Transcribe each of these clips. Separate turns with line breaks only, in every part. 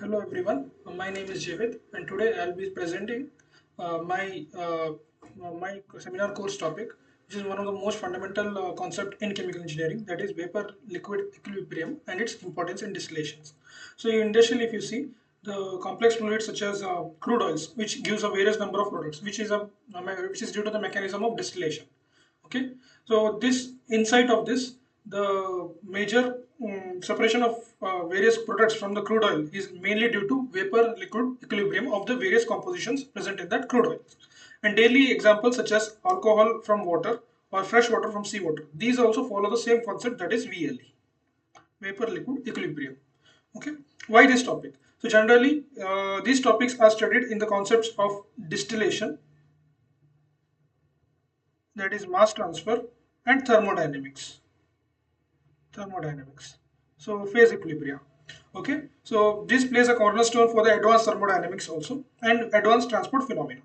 Hello everyone, my name is Javed and today I'll be presenting my seminar course topic, which is one of the most fundamental concept in chemical engineering, that is vapor liquid equilibrium and its importance in distillations. So industrially, if you see the complex fluids such as crude oils, which gives a various number of products, which is due to the mechanism of distillation. Okay, so this insight of this, the major separation of various products from the crude oil is mainly due to vapor liquid equilibrium of the various compositions present in that crude oil. And daily examples such as alcohol from water or fresh water from seawater, these also follow the same concept, that is VLE, vapor liquid equilibrium. Okay, why this topic? So generally these topics are studied in the concepts of distillation, that is mass transfer, and thermodynamics. So phase equilibrium. Okay, so this plays a cornerstone for the advanced thermodynamics also and advanced transport phenomena.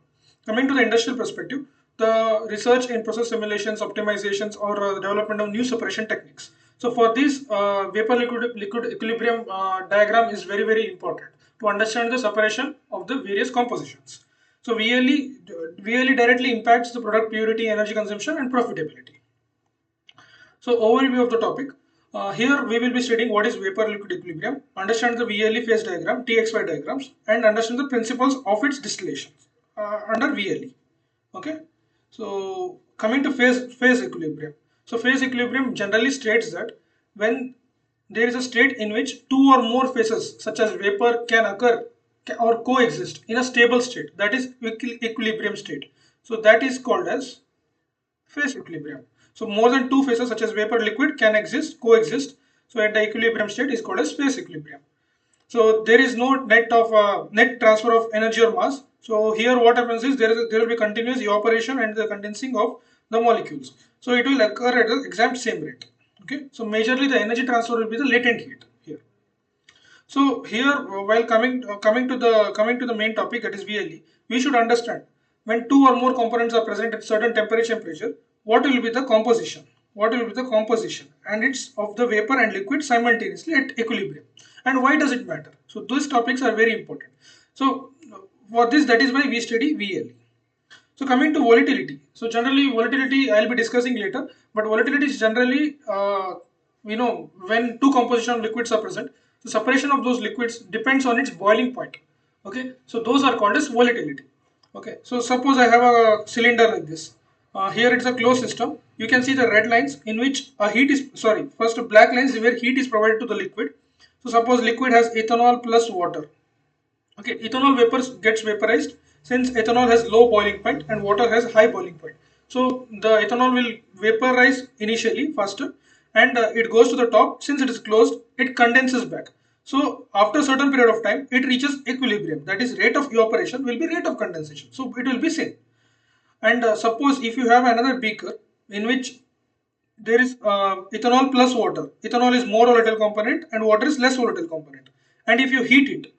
Coming to the industrial perspective, the research in process simulations, optimizations, or development of new separation techniques. So for this, vapor liquid equilibrium diagram is very important to understand the separation of the various compositions. So VLE directly impacts the product purity, energy consumption, and profitability. So overview of the topic. Here we will be studying what is vapor liquid equilibrium, understand the VLE phase diagram, TXY diagrams, and understand the principles of its distillation under VLE. Okay. So coming to phase equilibrium. So phase equilibrium generally states that when there is a state in which two or more phases such as vapor can occur or coexist in a stable state, that is equilibrium state. So that is called as phase equilibrium. So more than two phases such as vapor liquid can coexist. So at the equilibrium state is called as phase equilibrium. So there is no net transfer of energy or mass. So here what happens is there will be continuous evaporation and the condensing of the molecules. So it will occur at the exact same rate. Okay. So majorly the energy transfer will be the latent heat here. So here, while coming to the main topic, that is VLE, we should understand when two or more components are present at certain temperature and pressure, what will be the composition? What will be the composition? And it's of the vapor and liquid simultaneously at equilibrium. And why does it matter? So those topics are very important. So for this, that is why we study VLE. So coming to volatility. So generally volatility I will be discussing later, but volatility is generally when two composition of liquids are present, the separation of those liquids depends on its boiling point. Okay, so those are called as volatility. Okay, so suppose I have a cylinder like this. Here it's a closed system. You can see the red lines in which first black lines where heat is provided to the liquid. So suppose liquid has ethanol plus water. Okay, ethanol vapors gets vaporized since ethanol has low boiling point and water has high boiling point. So the ethanol will vaporize initially faster and it goes to the top. Since it is closed, it condenses back. So after a certain period of time, it reaches equilibrium. That is, rate of evaporation will be rate of condensation. So it will be same. And suppose if you have another beaker in which there is ethanol plus water. Ethanol is more volatile component and water is less volatile component. And if you heat it,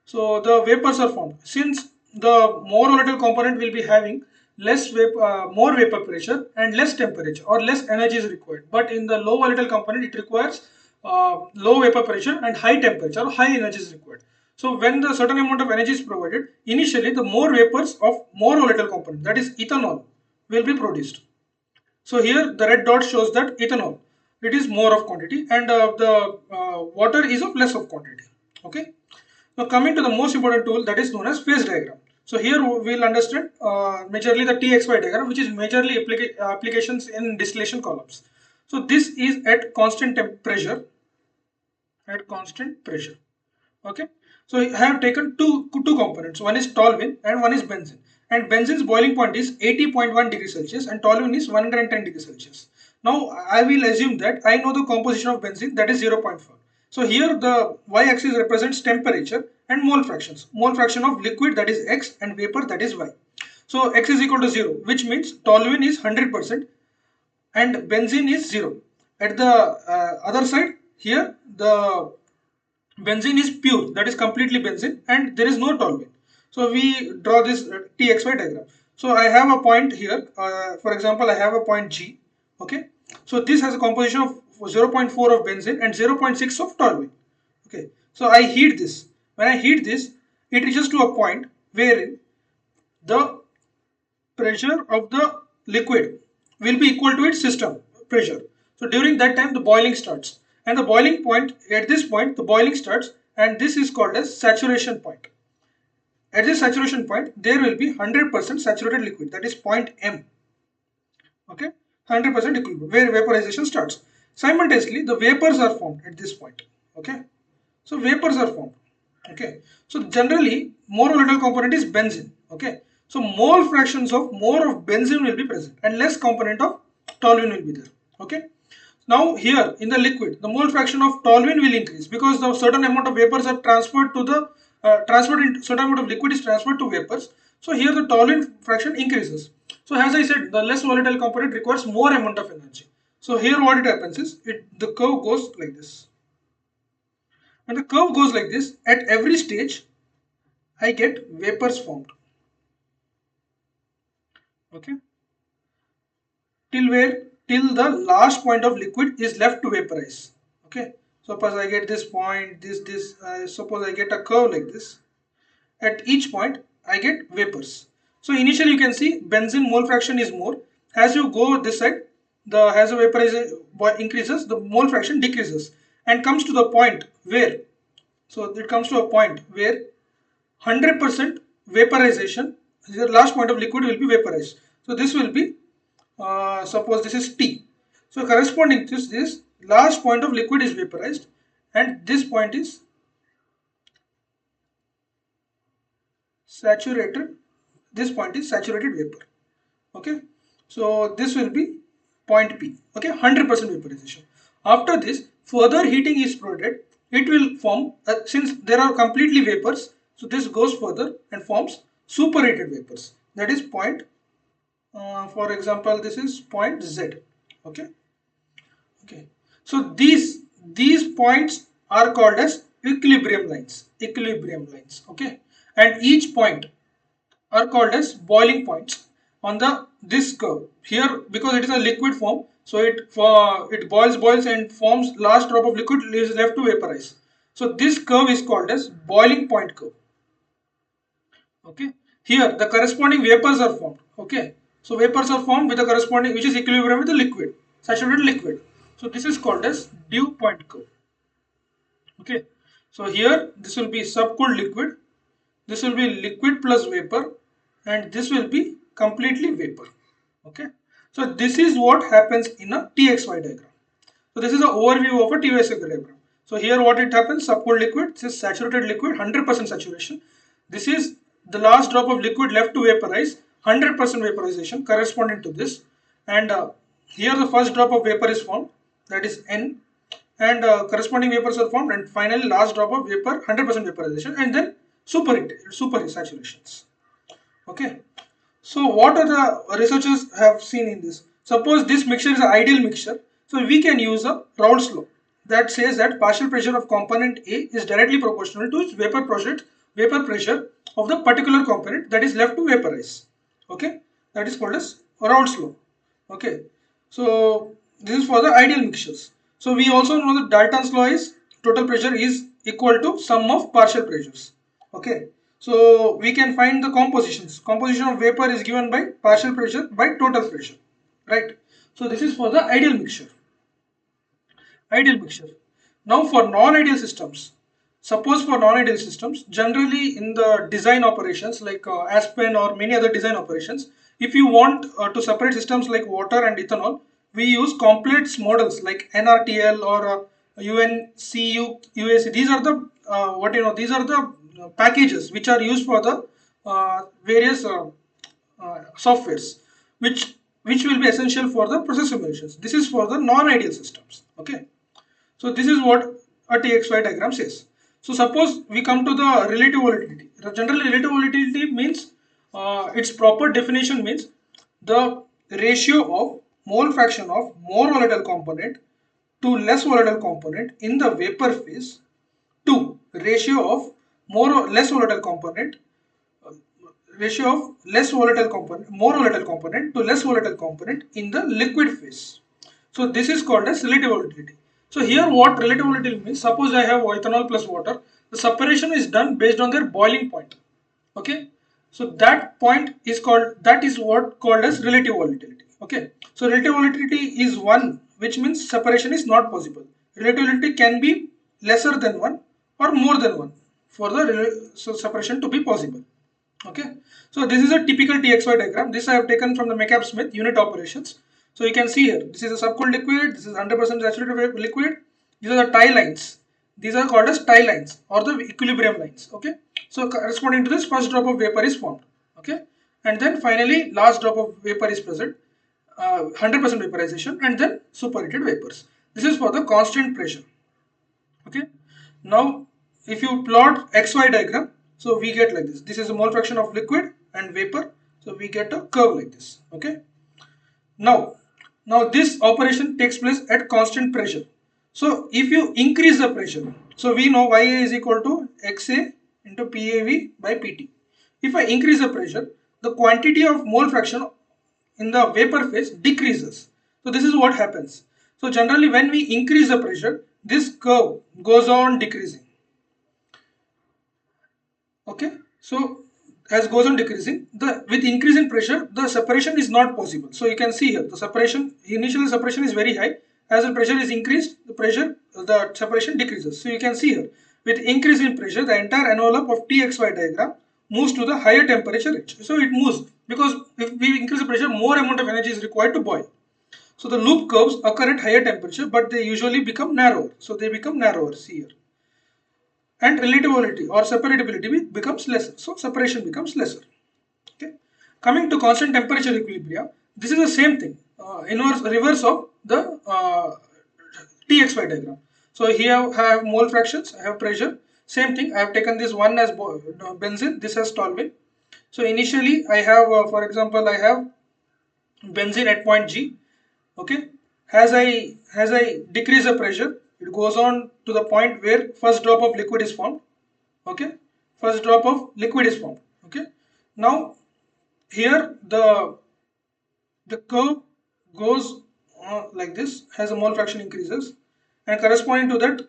so the vapors are formed. Since the more volatile component will be having more vapor pressure and less temperature or less energy is required. But in the low volatile component, it requires low vapor pressure and high temperature or high energy is required. So when the certain amount of energy is provided, initially the more vapors of more volatile component, that is ethanol, will be produced. So here the red dot shows that ethanol, it is more of quantity and the water is of less of quantity. Okay. Now coming to the most important tool, that is known as phase diagram. So here we will understand majorly the TXY diagram, which is majorly applications in distillation columns. So this is at constant pressure, Okay. So I have taken two components. One is toluene and one is benzene. And benzene's boiling point is 80.1 degrees Celsius and toluene is 110 degrees Celsius. Now I will assume that I know the composition of benzene, that is 0.4. So here the y-axis represents temperature and mole fractions. Mole fraction of liquid, that is X, and vapor, that is Y. So X is equal to 0, which means toluene is 100% and benzene is 0. At the other side, here the benzene is pure, that is completely benzene, and there is no toluene. So we draw this TXY diagram. So I have a point here, for example, I have a point G. Okay, so this has a composition of 0.4 of benzene and 0.6 of toluene. Okay, so I heat this. When I heat this, it reaches to a point wherein the pressure of the liquid will be equal to its system pressure. So during that time the boiling starts, and the boiling point, at this point the boiling starts, and this is called as saturation point. At this saturation point there will be 100% saturated liquid, that is point M. Okay, 100% equilibrium where vaporization starts. Simultaneously the vapors are formed at this point. Okay, so vapors are formed. Okay, so generally more volatile component is benzene. Okay, so mole fractions of more of benzene will be present and less component of toluene will be there. Okay, now here in the liquid the mole fraction of toluene will increase because the certain amount of vapors are transferred to the certain amount of liquid is transferred to vapors. So here the toluene fraction increases. So as I said, the less volatile component requires more amount of energy. So here what it happens is the curve goes like this. When the curve goes like this, at every stage I get vapors formed. Okay, till the last point of liquid is left to vaporize. Okay, suppose I get this point, this suppose I get a curve like this. At each point I get vapors. So initially you can see benzene mole fraction is more. As you go this side, the as the vaporization increases, the mole fraction decreases and comes to the point where, so it comes to a point where 100% vaporization, the last point of liquid will be vaporized. So this will be, suppose this is T. So corresponding to this last point of liquid is vaporized, and this point is saturated. This point is saturated vapor. Okay, so this will be point P. Okay, 100% vaporization. After this, further heating is provided. It will form, since there are completely vapors, so this goes further and forms superheated vapors. That is point. For example, this is point Z. Okay. Okay. So these points are called as equilibrium lines. Equilibrium lines. Okay. And each point are called as boiling points on the this curve. Here, because it is a liquid form, so it boils and forms last drop of liquid is left to vaporize. So this curve is called as boiling point curve. Okay, here the corresponding vapors are formed. Okay, so vapors are formed with the corresponding, which is equilibrium with the liquid, saturated liquid. So this is called as dew point curve. Okay, so here this will be subcooled liquid, this will be liquid plus vapor, and this will be completely vapor. Okay, so this is what happens in a TXY diagram. So this is an overview of a TXY diagram. So here what it happens, subcooled liquid, this is saturated liquid, 100% saturation. This is the last drop of liquid left to vaporize, 100% vaporization corresponding to this. And here the first drop of vapor is formed, that is N, and corresponding vapors are formed, and finally last drop of vapor, 100% vaporization, and then super saturations. Okay, so what are the researchers have seen in this? Suppose this mixture is an ideal mixture, so we can use a Raoult's law that says that partial pressure of component A is directly proportional to its vapor pressure of the particular component that is left to vaporize. Okay, that is called as Raoult's law. Okay, so this is for the ideal mixtures. So we also know that Dalton's law is total pressure is equal to sum of partial pressures. Okay, so we can find the compositions. Composition of vapor is given by partial pressure by total pressure, right? So this is for the ideal mixture. Ideal mixture. Now for non-ideal systems. Suppose for non-ideal systems, generally in the design operations like Aspen or many other design operations, if you want to separate systems like water and ethanol, we use complex models like NRTL or UNCU, UAC. These are the these are the packages which are used for the various softwares, which will be essential for the process simulations. This is for the non-ideal systems. Okay, so this is what a TXY diagram says. So suppose we come to the relative volatility. Generally, relative volatility means its proper definition means the ratio of mole fraction of more volatile component to less volatile component in the vapor phase to ratio of more or less volatile component ratio of less volatile component, more volatile component to less volatile component in the liquid phase. So this is called as relative volatility. So here what relative volatility means, suppose I have ethanol plus water, The separation is done based on their boiling point. Okay, so that point is called, that is what called as relative volatility. Okay, so relative volatility is 1, which means separation is not possible. Relative volatility can be lesser than 1 or more than 1 for the separation to be possible. Okay, so this is a typical TXY diagram. This I have taken from the McCabe-Smith unit operations. So you can see here, this is a subcooled liquid, this is 100% saturated liquid. These are the tie lines. These are called as tie lines or the equilibrium lines. Okay, so corresponding to this, first drop of vapor is formed. Okay, and then finally last drop of vapor is present, 100% vaporization, and then superheated vapors. This is for the constant pressure. Okay, now if you plot XY diagram, so we get like this. This is a mole fraction of liquid and vapor, so we get a curve like this. Okay, now this operation takes place at constant pressure. So if you increase the pressure, so we know YA is equal to XA into PAV by PT. If I increase the pressure, the quantity of mole fraction in the vapor phase decreases. So this is what happens. So generally when we increase the pressure, this curve goes on decreasing. Okay, so as goes on decreasing, the with increase in pressure, the separation is not possible. So you can see here, the separation, initial separation is very high. As the pressure is increased, the separation decreases. So you can see here, with increase in pressure, the entire envelope of TXY diagram moves to the higher temperature range. So it moves because if we increase the pressure, more amount of energy is required to boil. So the loop curves occur at higher temperature, but they usually become narrower. So they become narrower, see here. And relativity or separability becomes lesser. So separation becomes lesser. Okay. Coming to constant temperature equilibria, this is the same thing. Reverse of the TXY diagram. So here I have mole fractions, I have pressure. Same thing. I have taken this one as benzene, this as toluene. So initially I have, for example, I have benzene at point G. Okay, as I decrease the pressure, it goes on to the point where first drop of liquid is formed. Okay, first drop of liquid is formed. Okay, now here the curve goes like this, as the mole fraction increases, and corresponding to that,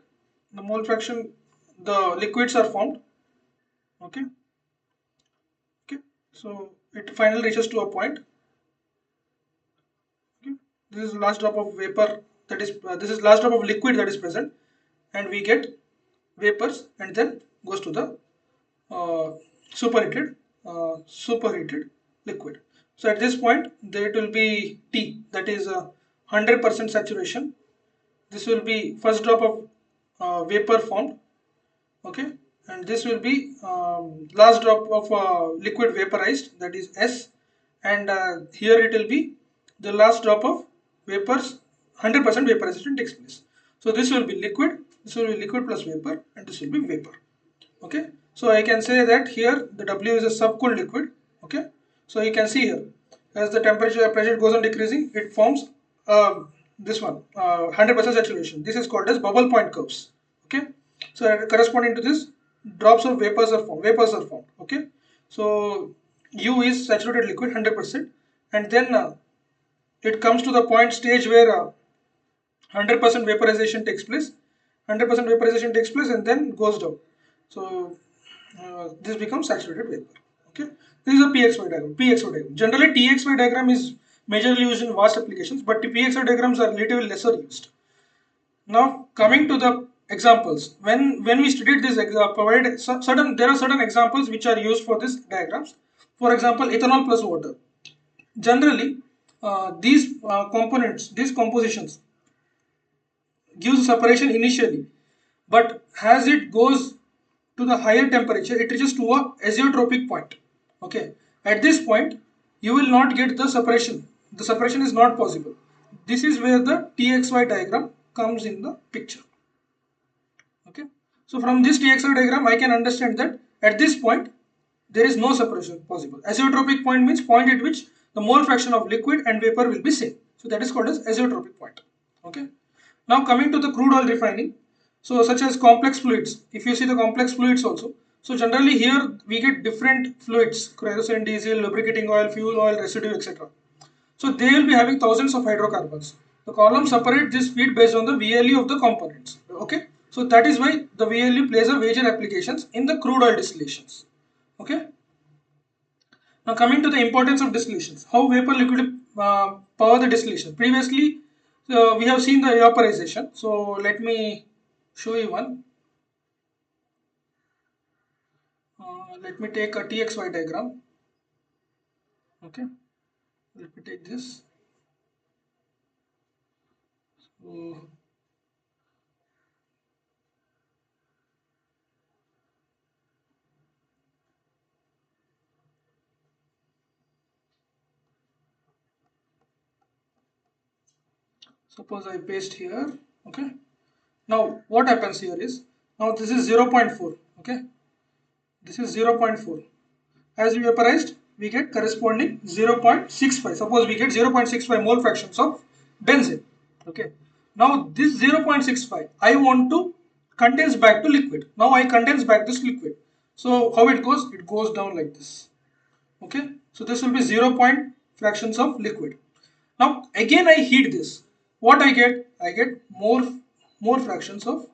the mole fraction, the liquids are formed. Okay, okay, so it finally reaches to a point. Okay. This is last drop of vapor, that is this is last drop of liquid that is present, and we get vapors, and then goes to the uh, superheated liquid. So at this point there will be T, that is 100% saturation. This will be first drop of vapor formed. Okay, and this will be last drop of liquid vaporized, that is S, and here it will be the last drop of vapors, 100% vaporization takes place. So this will be liquid, this will be liquid plus vapor, and this will be vapor. Okay, so I can say that here the W is a subcooled liquid. Okay, so you can see here, as the temperature pressure goes on decreasing, it forms this one 100% saturation. This is called as bubble point curves. Okay, so corresponding to this, drops of vapors are formed. Okay, so U is saturated liquid 100%, and then it comes to the point stage where 100% vaporization takes place. 100% vaporization takes place and then goes down. So this becomes saturated vapor. Okay, this is a PXY diagram. PXY diagram. Generally, TXY diagram is majorly used in vast applications, but the PXY diagrams are relatively lesser used. Now, coming to the examples, when we studied this, there are certain examples which are used for these diagrams. For example, ethanol plus water. Generally, these components, these compositions, gives separation initially, but as it goes to the higher temperature, it reaches to a azeotropic point. Okay, at this point you will not get the separation. The separation is not possible. This is where the TXY diagram comes in the picture. Okay, so from this TXY diagram I can understand that at this point there is no separation possible. Azeotropic point means point at which the mole fraction of liquid and vapor will be same. So that is called as azeotropic point. Okay, now coming to the crude oil refining, so such as complex fluids, if you see the complex fluids also, so generally here we get different fluids, kerosene, diesel, lubricating oil, fuel oil, residue, etc. So they will be having thousands of hydrocarbons. The columns separate this feed based on the VLE of the components. Okay, So that is why the VLE plays a major applications in the crude oil distillations. Okay. Now coming to the importance of distillations, how vapor liquid power the distillation. Previously, we have seen the evaporization. So let me show you one. Let me take a TXY diagram. Okay, let me take this. So, suppose I paste here. Okay. Now what happens here is, now this is 0.4. Okay, this is 0.4. As we vaporized, we get corresponding 0.65. Suppose we get 0.65 mole fractions of benzene. Okay. Now this 0.65, I want to condense back to liquid. Now I condense back this liquid. So how it goes? It goes down like this. Okay. So this will be 0 point fractions of liquid. Now again I heat this. What I get? I get more fractions of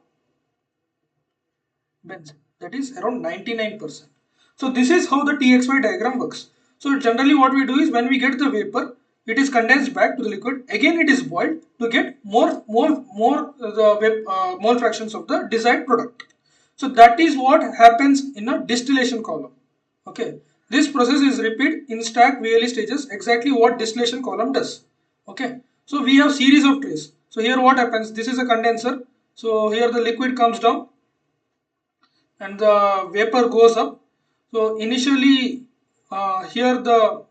benzene, that is around 99%. So this is how the TXY diagram works. So generally what we do is, when we get the vapor, it is condensed back to the liquid. Again it is boiled to get more mole fractions of the desired product. So that is what happens in a distillation column. Okay. This process is repeated in stack VLE stages, exactly what distillation column does. Okay. So we have series of trays. So here what happens? This is a condenser. So here the liquid comes down and the vapor goes up. So initially here the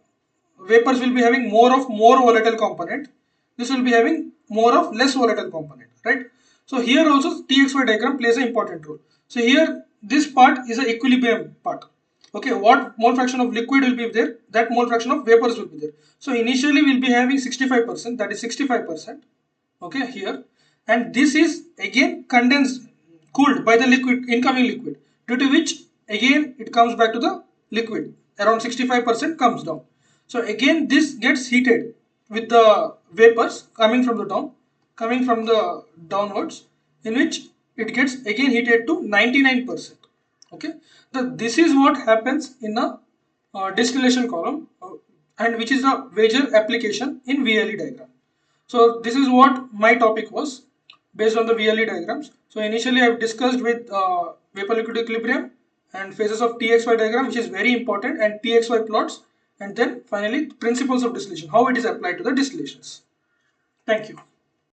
vapors will be having more volatile component. This will be having more of less volatile component, right? So here also TXY diagram plays an important role. So here this part is an equilibrium part. Okay, what mole fraction of liquid will be there, that mole fraction of vapors will be there. So initially we'll be having 65%, that is 65%. Okay, here, and this is again condensed, cooled by the liquid, incoming liquid, due to which again it comes back to the liquid, around 65% comes down. So again this gets heated with the vapors coming from the downwards, in which it gets again heated to 99%. Okay, so this is what happens in a distillation column, and which is a major application in VLE diagram. So this is what my topic was based on the VLE diagrams. So initially I've discussed with vapor liquid equilibrium and phases of TXY diagram, which is very important, and TXY plots, and then finally principles of distillation, how it is applied to the distillations. Thank you.